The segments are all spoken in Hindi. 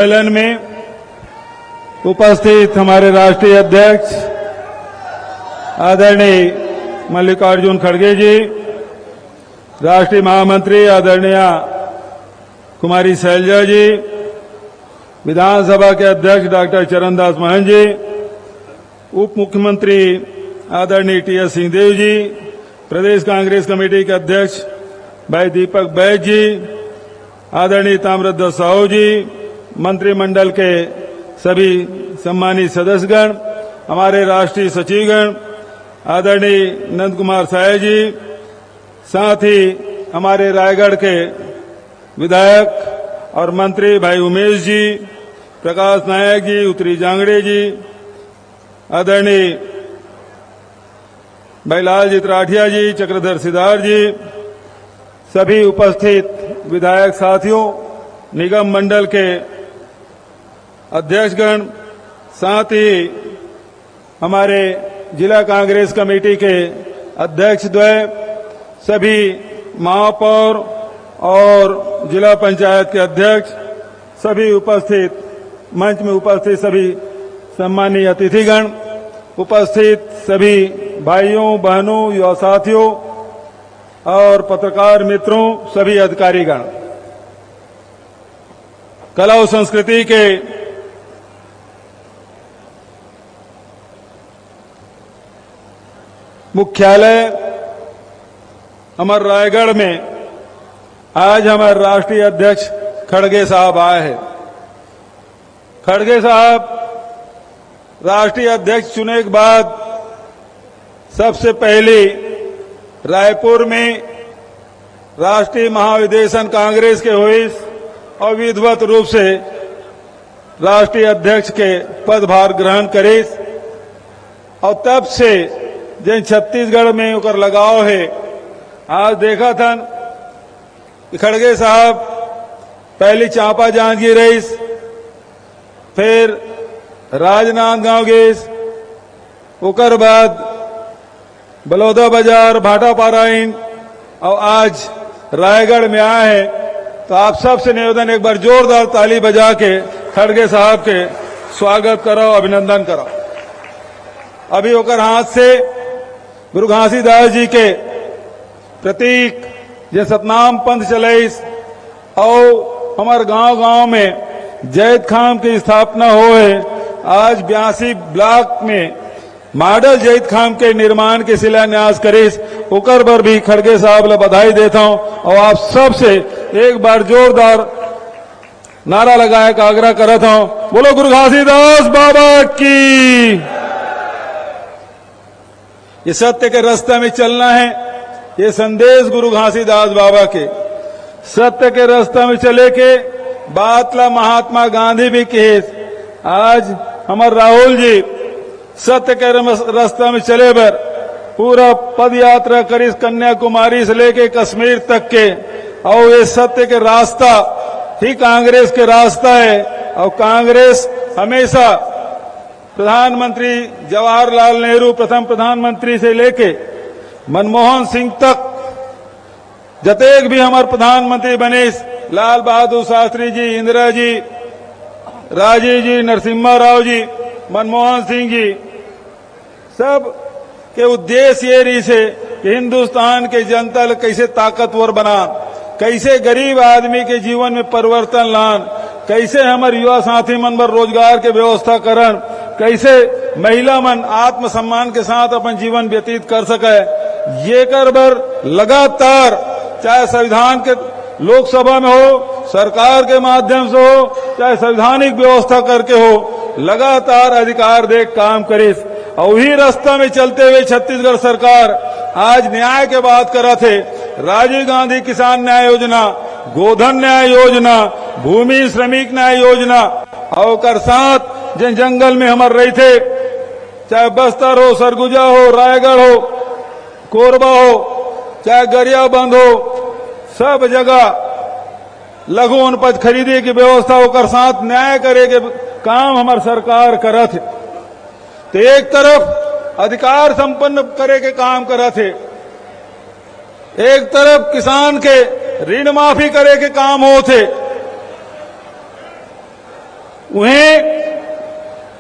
सम्मेलन में उपस्थित हमारे राष्ट्रीय अध्यक्ष आदरणीय मल्लिकार्जुन खड़गे जी, राष्ट्रीय महामंत्री आदरणीय कुमारी शैलजा जी, विधानसभा के अध्यक्ष डॉक्टर चरणदास महंत जी, उप मुख्यमंत्री आदरणीय टी.एस. सिंहदेव जी, प्रदेश कांग्रेस कमेटी के अध्यक्ष भाई दीपक बैज जी, आदरणीय ताम्रध्वज साहू जी, मंत्रिमंडल के सभी सम्मानित सदस्यगण, हमारे राष्ट्रीय सचिवगण आदरणीय नंद कुमार साय जी, साथ ही हमारे रायगढ़ के विधायक और मंत्री भाई उमेश जी, प्रकाश नायक जी, उत्तरी जांगड़े जी, आदरणीय भाई लालजी राठिया जी, चक्रधर सिद्धार्थ जी, सभी उपस्थित विधायक साथियों, निगम मंडल के अध्यक्षगण, साथ ही हमारे जिला कांग्रेस कमेटी के अध्यक्ष द्वय, सभी महापौर और जिला पंचायत के अध्यक्ष, सभी उपस्थित मंच में उपस्थित सभी सम्मानीय अतिथिगण, उपस्थित सभी भाइयों बहनों युवा साथियों और पत्रकार मित्रों, सभी अधिकारीगण, कला और संस्कृति के मुख्यालय हमारे रायगढ़ में आज हमारे राष्ट्रीय अध्यक्ष खड़गे साहब आए हैं। खड़गे साहब राष्ट्रीय अध्यक्ष चुने के बाद सबसे पहले रायपुर में राष्ट्रीय महाधिवेशन कांग्रेस के हुई और विधिवत रूप से राष्ट्रीय अध्यक्ष के पदभार ग्रहण करे और तब से जिन छत्तीसगढ़ में उकर लगाव है। आज देखा था कि खड़गे साहब पहली चांपा जांजगीर रईस, फिर राजनांदगांव गए, उकर बाद बलौदा बाजार, भाटापाराइन और आज रायगढ़ में आए हैं। तो आप सबसे निवेदन, एक बार जोरदार ताली बजा के खड़गे साहब के स्वागत करो, अभिनंदन करो। अभी ओकर हाथ से गुरु घासीदास जी के प्रतीक जे सतनाम पंथ चलाइस और हमारे गांव-गांव में जैत खाम की स्थापना हो है। आज 82 ब्लॉक में मॉडल जैत खाम के निर्माण के शिलान्यास करीस, ओकर पर भी खड़गे साहब ले बधाई देता हूं और आप सबसे एक बार जोरदार नारा लगाए का आग्रह करता हूं, बोलो गुरु घासीदास बाबा की। ये सत्य के रास्ते में चलना है, ये संदेश गुरु घासीदास बाबा के सत्य के रास्ते में चले के बातला महात्मा गांधी भी कहे। आज हमारे राहुल जी सत्य के रास्ते में चले बर पूरा पद यात्रा करी कन्याकुमारी से लेके कश्मीर तक के, और ये सत्य के रास्ता ही कांग्रेस के रास्ता है। और कांग्रेस हमेशा प्रधानमंत्री जवाहरलाल नेहरू प्रथम प्रधानमंत्री से लेके मनमोहन सिंह तक जतेक भी हमारे प्रधानमंत्री बने, लाल बहादुर शास्त्री जी, इंदिरा जी, राजीव जी, नरसिम्हा राव जी, मनमोहन सिंह जी, सब के उद्देश्य ये रही से कि हिंदुस्तान के जनता को कैसे ताकतवर बना, कैसे गरीब आदमी के जीवन में परिवर्तन लान, कैसे हमारे युवा साथी मन पर रोजगार के व्यवस्था करन, कैसे महिला मन आत्मसम्मान के साथ अपन जीवन व्यतीत कर सके। ये कर बर लगातार चाहे संविधान के लोकसभा में हो, सरकार के माध्यम से हो, चाहे संवैधानिक व्यवस्था करके हो, लगातार अधिकार दे काम करे। और वही रास्ता में चलते हुए छत्तीसगढ़ सरकार आज न्याय के बात करा थे। राजीव गांधी किसान न्याय योजना, गोधन न्याय योजना, भूमि श्रमिक न्याय योजना, और कर साथ जिन जंगल में हमारे रहे थे, चाहे बस्तर हो, सरगुजा हो, रायगढ़ हो, कोरबा हो, चाहे गरियाबंद हो, सब जगह लघु अनुपज खरीदे की व्यवस्था होकर साथ न्याय करे के काम हमारी सरकार करत है। तो एक तरफ अधिकार संपन्न करे के काम करत है, एक तरफ किसान के ऋण माफी करे के काम होते, उन्हें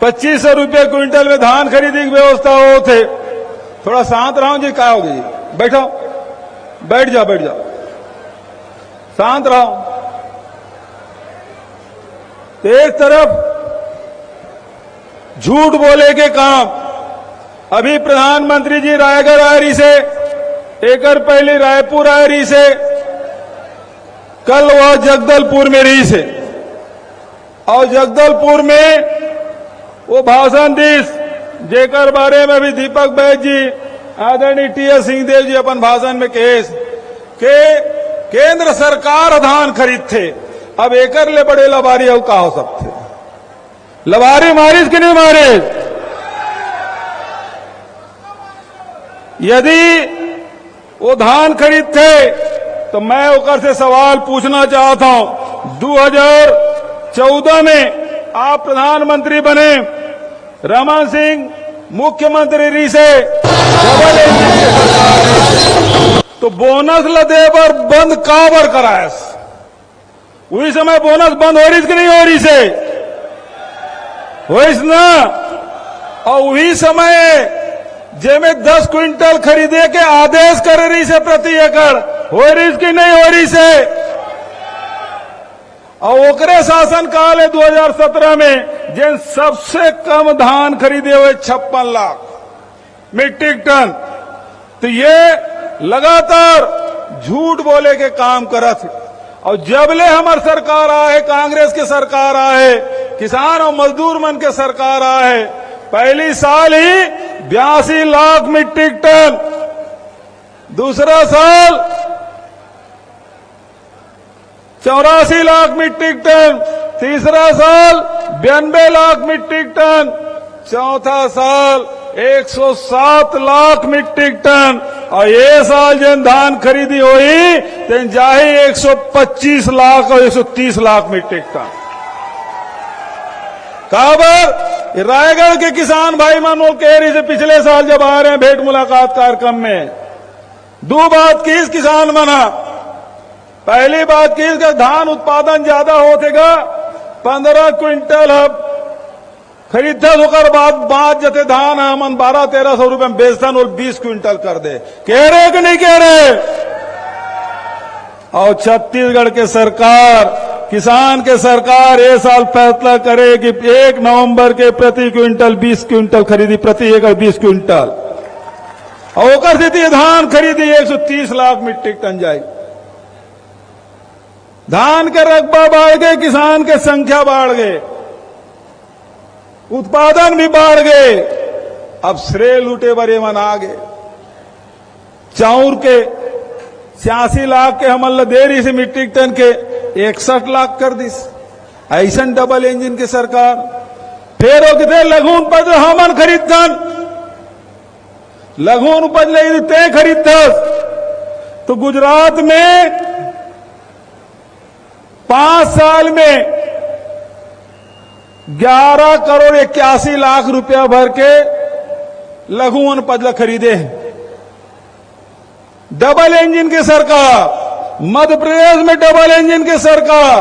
2500 रुपये क्विंटल में धान खरीदी की व्यवस्था हो थे। थोड़ा शांत रहो जी, क्या होगी जी, बैठो, बैठ जाओ, शांत रहो। एक तरफ झूठ बोले के काम, अभी प्रधानमंत्री जी रायगढ़ आ रही से, एक पहले रायपुर आ रही से, कल वह जगदलपुर में रही से, और जगदलपुर में वो भाषण दीस जेकर बारे में भी दीपक बैद जी, आदरणीय टी.एस. सिंहदेव जी अपन भाषण में केस के केंद्र सरकार धान खरीद थे, अब एकर ले बड़े लबारी हो का हो सकते, लबारी मारिस कि नहीं मारिस? यदि वो धान खरीदते तो मैं ओकर से सवाल पूछना चाहता हूं। 2014 में आप प्रधानमंत्री बने, रमन सिंह मुख्यमंत्री रही से, डबल इंजन की सरकार, तो बोनस लदे पर बंद काबर करायस? वही समय बोनस बंद हो रही कि नहीं हो रही से? होइस ना। और वही समय जेमे 10 क्विंटल खरीदे के आदेश कर रही से प्रति एकड़, हो रही कि नहीं हो रही से? और ओकरे शासन काल है 2017 में जिन सबसे कम धान खरीदे हुए 56 लाख मीट्रिक टन। तो ये लगातार झूठ बोले के काम करत। और जबले हमार सरकार आए, कांग्रेस की सरकार आए, किसान और मजदूर मन के सरकार आए, पहली साल ही 82 लाख मीट्रिक टन, दूसरा साल 84 लाख मीट्रिक टन, तीसरा साल 92 लाख मीट्रिक टन, चौथा साल 107 लाख मीट्रिक टन, और ये साल जन धान खरीदी हुई तेन जाही 125 लाख और 130 लाख मीट्रिक टन। काबर रायगढ़ के किसान भाई मानो कह रही से पिछले साल जब आ रहे हैं भेंट मुलाकात कार्यक्रम में, दो बात की इस किसान मना। पहली बात की इसका धान उत्पादन ज्यादा होतेगा, 15 क्विंटल अब खरीदता होकर बाद जते धान हमन 1200-1300 रुपए में बेचतन और 20 क्विंटल कर दे, कह रहे कि नहीं कह रहे? और छत्तीसगढ़ के सरकार, किसान के सरकार ये साल फैसला करे कि 1 नवंबर के प्रति क्विंटल 20 क्विंटल खरीदी, प्रति एकड़ 20 क्विंटल, और ओकर से धान खरीदी 130 लाख मीट्रिक टन जाए। धान के रकबा बढ़ गए, किसान के संख्या बढ़ गए, उत्पादन भी बढ़ गए। अब श्रेय लूटे बरे मन आ गए। चाउर के 86 लाख के हमल दे रही से मीट्रिक टन के 61 लाख कर दिस। ऐसा डबल इंजन की सरकार। फिर वो कितने लघु उपज हमन खरीदन, लघु उपज नहीं ते खरीद। तो गुजरात में 5 साल में 11 करोड़ 81 लाख रुपया भर के लघु उपज खरीदे हैं। डबल इंजन की सरकार, मध्य प्रदेश में डबल इंजन की सरकार,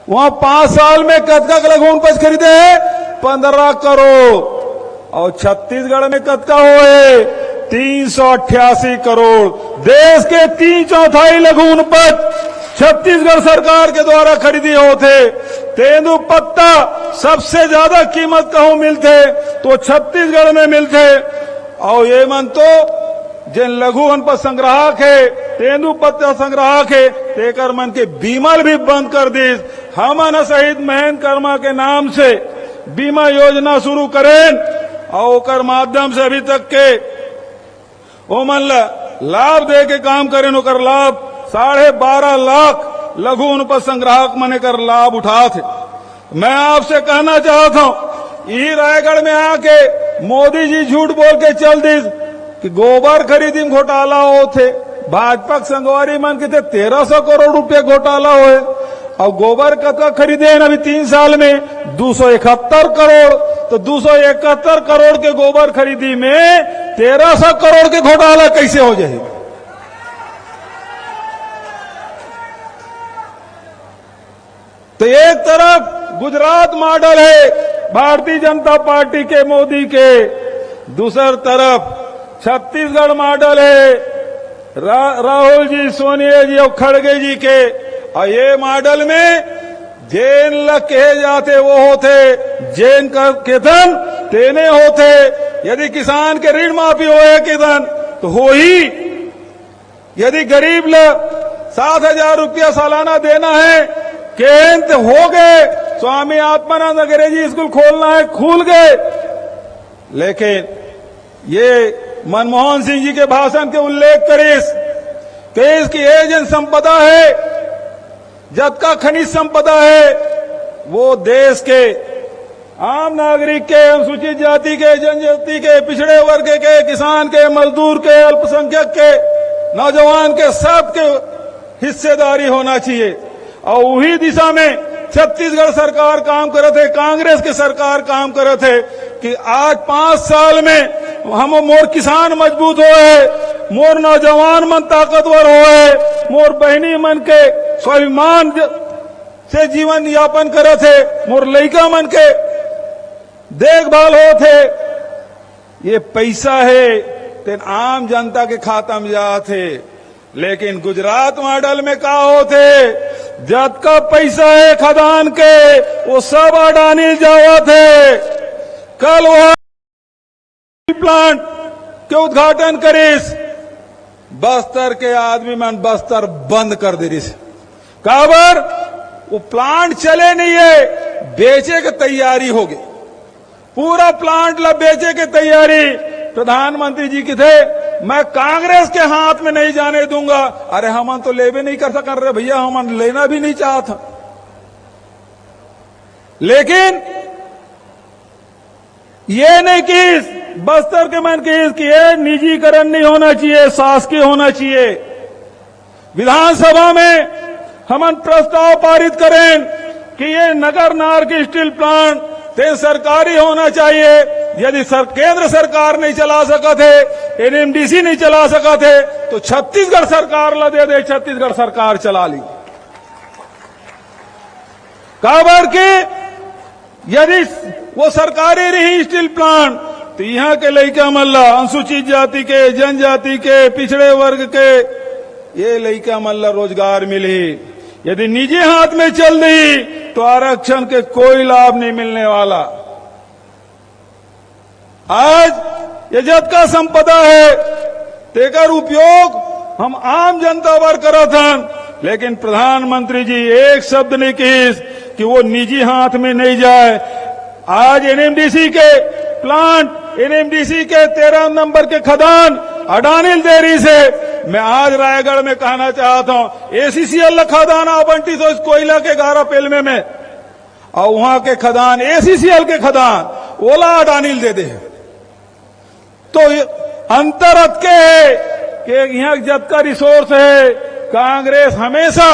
वहां 5 साल में कतका लघु उपज खरीदे हैं? 15 करोड़। और छत्तीसगढ़ में कतका हुए? 388 करोड़। देश के 3/4 लघु उपज छत्तीसगढ़ सरकार के द्वारा खरीदी होते। तेंदु पत्ता सबसे ज्यादा कीमत कहूं मिलते तो छत्तीसगढ़ में मिलते। और ये मन तो जिन लघु वनपज संग्राहक है, तेंदु पत्ता संग्राहक है, तेकर मन के बीमा भी बंद कर दी। हमन शहीद महेंद्र कर्मा के नाम से बीमा योजना शुरू करें और ओकर माध्यम से अभी तक के ओमन लाभ दे के काम करें। ओकर लाभ 12.5 लाख लघु वनपज संग्राहक मने कर लाभ उठा थे। मैं आपसे कहना चाहता हूं, यही रायगढ़ में आके मोदी जी झूठ बोल के चल दी कि गोबर खरीदी में घोटाला होते। भाजपा संगवारी मन के थे 1300 करोड़ रुपए घोटाला हुए। और गोबर कतका खरीदे हैं अभी 3 साल में? 271 करोड़। तो 271 करोड़ के गोबर खरीदी में 1300 करोड़ के घोटाला कैसे हो जाए? तो एक तरफ गुजरात मॉडल है भारतीय जनता पार्टी के मोदी के, दूसरी तरफ छत्तीसगढ़ मॉडल है राहुल जी, सोनिया जी और खड़गे जी के। और ये मॉडल में जैन लग कहे जाते वो होते, जैन के धन तेने होते। यदि किसान के ऋण माफी होए के धन तो हो ही, यदि गरीब लोग 7,000 रुपया सालाना देना है केंद्र हो गए, स्वामी आत्मानंद अंग्रेजी स्कूल खोलना है खुल गए। लेकिन ये मनमोहन सिंह जी के भाषण के उल्लेख करिस कि इसकी एजेंट संपदा है, जब का खनिज संपदा है, वो देश के आम नागरिक के, अनुसूचित जाति के, जनजाति के, पिछड़े वर्ग के, किसान के, मजदूर के, अल्पसंख्यक के, नौजवान के, सबके हिस्सेदारी होना चाहिए। और वही दिशा में छत्तीसगढ़ सरकार काम कर रहे थे, कांग्रेस की सरकार काम कर रहे थे कि आज 5 साल में हम मोर किसान मजबूत होए, मोर नौजवान मन ताकतवर होए, मोर बहनी मन के स्वाभिमान से जीवन यापन करे थे, मोर लड़का मन के देखभाल हो थे। ये पैसा है तेन आम जनता के खाता में जाते। लेकिन गुजरात मॉडल में का होते, जब का पैसा है खदान के वो सब अडानी जावत है। कल वहां प्लांट के उद्घाटन करिस, बस्तर के आदमी मन बस्तर बंद कर दे रही। काबर वो प्लांट चले नहीं है, बेचे की तैयारी हो गई, पूरा प्लांट ला बेचे की तैयारी। प्रधानमंत्री जी की थे, मैं कांग्रेस के हाथ में नहीं जाने दूंगा। अरे हम तो लेवे नहीं कर सक रहे भैया, हम लेना भी नहीं चाहता। लेकिन ये नहीं कि बस्तर के मन की ये निजीकरण नहीं होना चाहिए, शासकीय होना चाहिए। विधानसभा में हम प्रस्ताव पारित करें कि ये नगर नार स्टील प्लांट सरकारी होना चाहिए। यदि केंद्र सरकार नहीं चला सका थे, एनएमडीसी नहीं चला सका थे, तो छत्तीसगढ़ सरकार ला दे, छत्तीसगढ़ सरकार चला ली। काबर के यदि वो सरकारी रही स्टील प्लांट तो यहाँ के लड़का मल्ला, अनुसूचित जाति के, जनजाति के, पिछड़े वर्ग के, ये लड़का मल्ला रोजगार मिली। यदि निजी हाथ में चल दी तो आरक्षण के कोई लाभ नहीं मिलने वाला। आज ये जद का संपदा है, तेकर उपयोग हम आम जनता वर करत हन। लेकिन प्रधानमंत्री जी एक शब्द नहीं किस कि वो निजी हाथ में नहीं जाए। आज एनएमडीसी के प्लांट, एनएमडीसी के 13 नंबर के खदान अडानी डेयरी से मैं आज रायगढ़ में कहना चाहता हूं, एसीसीएल खदान आवंटित हो इस कोयला के 11 पेलमे में, और वहां के खदान एसीसीएल के खदान ओला अडानी दे दे। तो अंतर अतके है कि यहाँ जब का रिसोर्स है, कांग्रेस हमेशा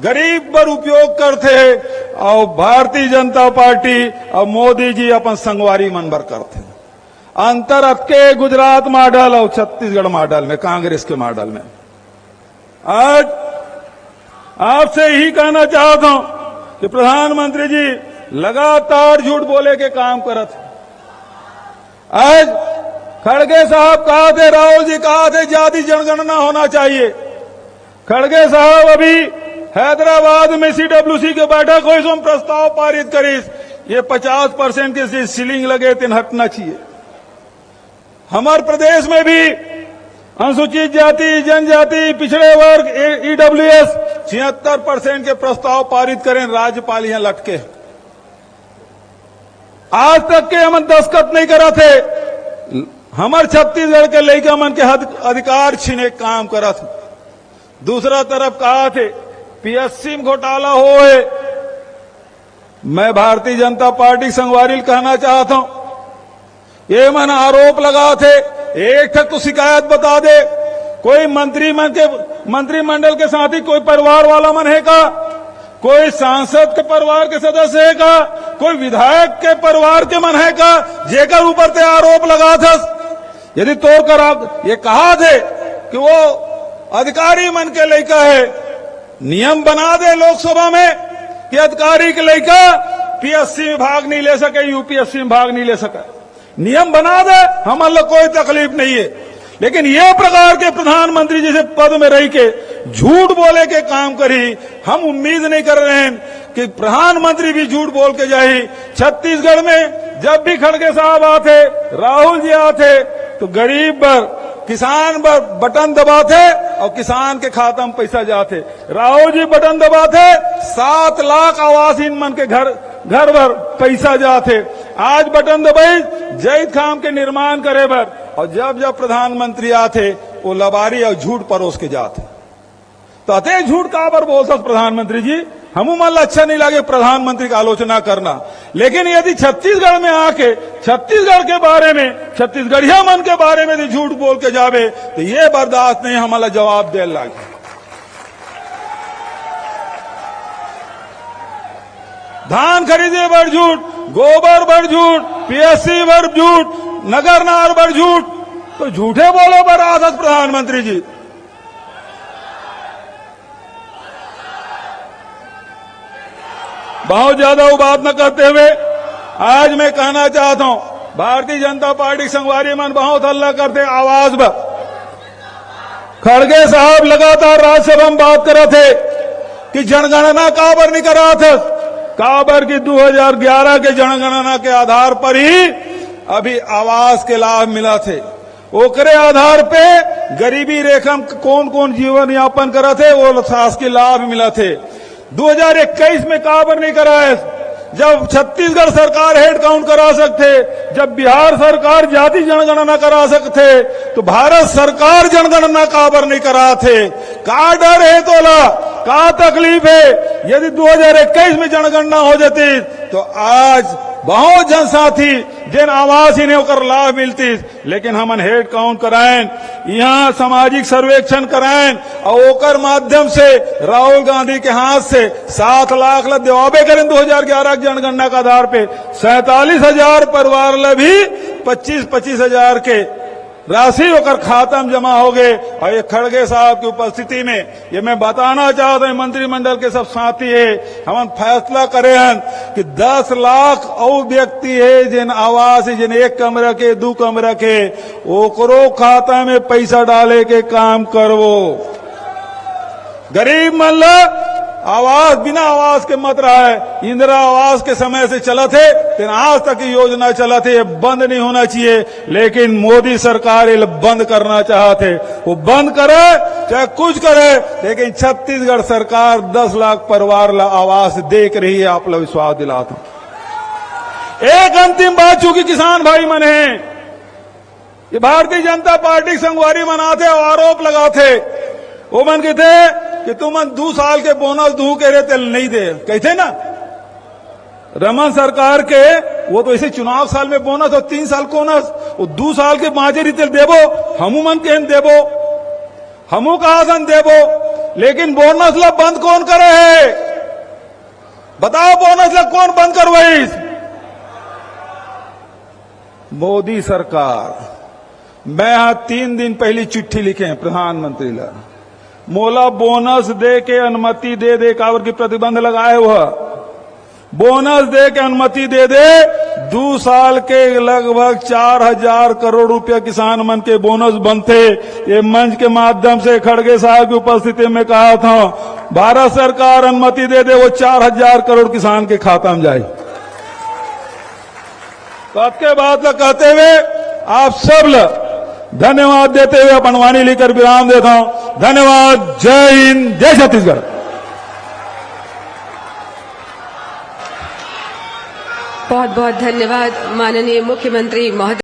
गरीब पर उपयोग करते हैं और भारतीय जनता पार्टी और मोदी जी अपन संगवारी मनबर करते हैं। अंतर अतके गुजरात मॉडल और छत्तीसगढ़ मॉडल में, कांग्रेस के मॉडल में। आज आपसे यही कहना चाहता हूं कि प्रधानमंत्री जी लगातार झूठ बोले के काम करत। आज खड़गे साहब कहा थे, राहुल जी कहा थे जाति जनगणना होना चाहिए। खड़गे साहब अभी हैदराबाद में सीडब्ल्यूसी के बैठक हुई, इसमें प्रस्ताव पारित करी, ये 50% के सीलिंग लगे तीन हटना चाहिए। हमारे प्रदेश में भी अनुसूचित जाति, जनजाति, पिछड़े वर्ग, ईडब्ल्यूएस 76% के प्रस्ताव पारित करें, राज्यपाल यहां लटके। आज तक के हम दस्तखत नहीं करा थे। हमारे छत्तीसगढ़ के लड़का मन के अधिकार छीने काम करा थे। दूसरा तरफ कहा थे पीएससी में घोटाला होए। मैं भारतीय जनता पार्टी संगवारी कहना चाहता हूं, ये मन आरोप लगा थे, एक तक तो शिकायत बता दे। कोई मंत्रिमंडल के साथ ही कोई परिवार वाला मन है का, कोई सांसद के परिवार के सदस्य है का, कोई विधायक के परिवार के मन है का, जेकर ऊपर ते आरोप लगा था। यदि तोड़ कर आप ये कहा थे कि वो अधिकारी मन के लड़का है, नियम बना दे लोकसभा में कि अधिकारी के लड़का पीएससी में भाग नहीं ले सके, यूपीएससी में भाग नहीं ले सका। नियम बना दे, हमारे कोई तकलीफ नहीं है, लेकिन ये प्रकार के प्रधानमंत्री जैसे पद में रह के झूठ बोले के काम करी, हम उम्मीद नहीं कर रहे हैं कि प्रधानमंत्री भी झूठ बोल के जाए। छत्तीसगढ़ में जब भी खड़गे साहब आते, राहुल जी आते, तो गरीब पर, किसान पर बटन दबाते और किसान के खाता में पैसा जाते। राहुल जी बटन दबाते, 7 लाख आवासहीन मन के घर भर पैसा जाते। आज बटन दबाई जैद खाम के निर्माण करे भर, और जब जब प्रधानमंत्री आते वो लबारी और झूठ परोस के जाते। तो अतः झूठ कहां पर बोलता प्रधानमंत्री जी, हम मन अच्छा नहीं लगे प्रधानमंत्री का आलोचना करना, लेकिन यदि छत्तीसगढ़ में आके छत्तीसगढ़ के बारे में, छत्तीसगढ़िया मन के बारे में यदि झूठ बोल के जावे तो ये बर्दाश्त नहीं, हमारा जवाब दे लगे। धान खरीदे पर झूठ, गोबर पर झूठ, पीएससी पर झूठ, नगर नार पर झूठ, तो झूठे बोलो पर आदत प्रधानमंत्री जी। बहुत ज्यादा वो बात न करते हुए आज मैं कहना चाहता हूं, भारतीय जनता पार्टी संगवारी मन बहुत हल्ला करते आवाज पर। खड़गे साहब लगातार राज्यसभा में बात कर रहे थे कि जनगणना काबर नहीं करा था, काबर की 2011 के जनगणना के आधार पर ही अभी आवास के लाभ मिला थे। ओकरे आधार पे गरीबी रेखा कौन कौन जीवन यापन करा थे वो शासकीय लाभ मिला थे। 2021 में काबर नहीं कराए, जब छत्तीसगढ़ सरकार हेड काउंट करा सकते, जब बिहार सरकार जाति जनगणना करा सकते, तो भारत सरकार जनगणना काबर नहीं करा थे। का डर है तोला, का तकलीफ है। यदि 2021 में जनगणना हो जाती तो आज बहुत जनसाथी जिन आवास इन्हें होकर लाभ मिलती, लेकिन हमन हेड काउंट कराएं, यहाँ सामाजिक सर्वेक्षण कराएं और ओकर माध्यम से राहुल गांधी के हाथ से 7 लाख ला देवाबे करें 2011 की जनगणना का आधार पे 47,000 परिवार ला भी 25-25 हजार के राशि होकर खाता में जमा हो गए। और ये खड़गे साहब की उपस्थिति में ये मैं बताना चाहता हूं, मंत्रिमंडल के सब साथी है, हम फैसला करे हैं कि 10 लाख और व्यक्ति है जिन आवास जिन 1 कमरा के 2 कमरा के, ओकरो खाता में पैसा डाले के काम करवो। गरीब मल्ला आवास बिना आवास के मत रहा है। इंदिरा आवास के समय से चला थे, लेकिन आज तक ये योजना चला थे, ये बंद नहीं होना चाहिए, लेकिन मोदी सरकार ये बंद करना चाहते। वो बंद करे चाहे कुछ करे, लेकिन छत्तीसगढ़ सरकार 10 लाख परिवार ला आवास देख रही है। आप लोग विश्वास दिलाता हूं। एक अंतिम बात, चूंकि किसान भाई मन है, ये भारतीय जनता पार्टी संगवारी मनाते और आरोप लगाते, वो मन कहते कि तुम 2 साल के बोनस दू के रहते नहीं दे, कहते ना रमन सरकार के, वो तो ऐसे चुनाव साल में बोनस और 3 साल बोनस, वो 2 साल के 5 रीते देबो, हमू मन के देबो, हमू कहा देबो, लेकिन बोनस ला बंद कौन करे है? बताओ बोनस ला कौन बंद करवाई? मोदी सरकार। मैं यहां 3 दिन पहले चिट्ठी लिखे हैं प्रधानमंत्री ला, मोला बोनस दे के अनुमति दे काबर की प्रतिबंध लगाए हुआ, बोनस दे के अनुमति दे 2 साल के लगभग 4,000 करोड़ रुपया किसान मन के बोनस बनते। ये मंच के माध्यम से खड़गे साहब की उपस्थिति में कहा था, भारत सरकार अनुमति दे वो 4,000 करोड़ किसान के खाता में जाए। तो आपके बात कहते हुए आप सब धन्यवाद देते हुए अपन वाणी लेकर विराम देता हूं। धन्यवाद। जय हिंद, जय छत्तीसगढ़। बहुत बहुत धन्यवाद माननीय मुख्यमंत्री महोदय।